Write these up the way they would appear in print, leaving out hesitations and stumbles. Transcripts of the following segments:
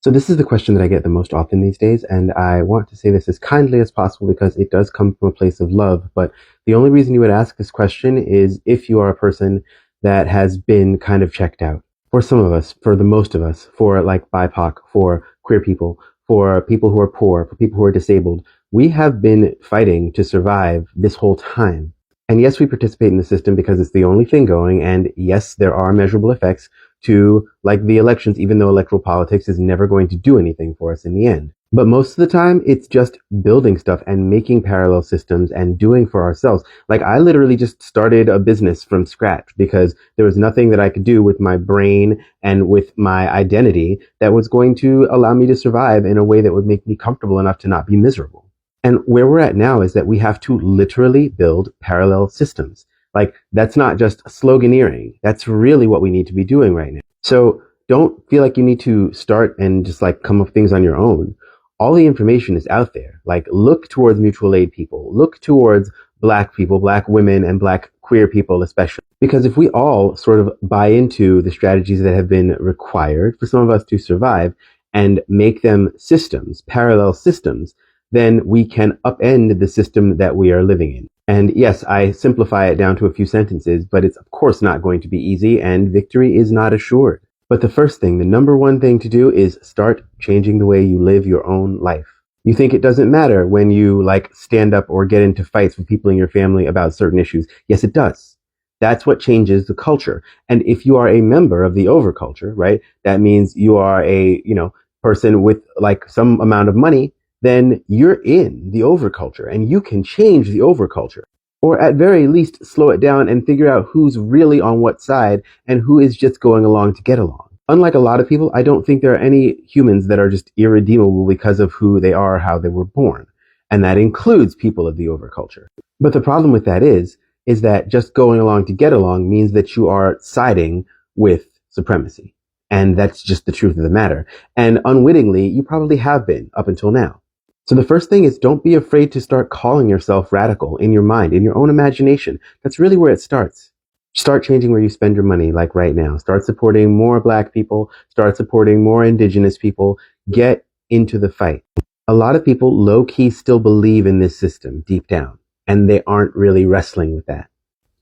So this is the question that I get the most often these days, and I want to say this as kindly as possible because it does come from a place of love. But the only reason you would ask this question is if you are a person that has been kind of checked out. For some of us, for the most of us, for like BIPOC, for queer people, for people who are poor, for people who are disabled, we have been fighting to survive this whole time. And yes, we participate in the system because it's the only thing going. And yes, there are measurable effects to like the elections, even though electoral politics is never going to do anything for us in the end. But most of the time, it's just building stuff and making parallel systems and doing for ourselves. Like I literally just started a business from scratch because there was nothing that I could do with my brain and with my identity that was going to allow me to survive in a way that would make me comfortable enough to not be miserable. And where we're at now is that we have to literally build parallel systems. Like that's not just sloganeering. That's really what we need to be doing right now. So don't feel like you need to start and just like come up with things on your own. All the information is out there. Like look towards mutual aid people, look towards Black people, Black women, and Black queer people especially. Because if we all sort of buy into the strategies that have been required for some of us to survive and make them systems, parallel systems, then we can upend the system that we are living in. And yes, I simplify it down to a few sentences, but it's of course not going to be easy and victory is not assured. But the first thing, the number one thing to do is start changing the way you live your own life. You think it doesn't matter when you like stand up or get into fights with people in your family about certain issues. Yes, it does. That's what changes the culture. And if you are a member of the overculture, right, that means you are a, person with like some amount of money, then you're in the overculture and you can change the overculture. Or at very least slow it down and figure out who's really on what side and who is just going along to get along. Unlike a lot of people, I don't think there are any humans that are just irredeemable because of who they are or how they were born. And that includes people of the overculture. But the problem with that is that just going along to get along means that you are siding with supremacy. And that's just the truth of the matter. And unwittingly, you probably have been up until now. So the first thing is don't be afraid to start calling yourself radical in your mind, in your own imagination. That's really where it starts. Start changing where you spend your money, like right now. Start supporting more Black people. Start supporting more Indigenous people. Get into the fight. A lot of people low-key still believe in this system deep down, and they aren't really wrestling with that.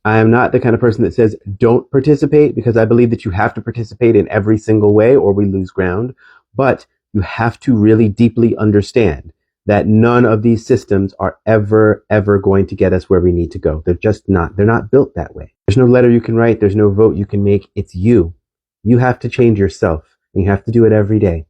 I am not the kind of person that says don't participate because I believe that you have to participate in every single way or we lose ground. But you have to really deeply understand that none of these systems are ever going to get us where we need to go. They're just not. They're not built that way. There's no letter you can write. There's no vote you can make. It's you. You have to change yourself, and you have to do it every day.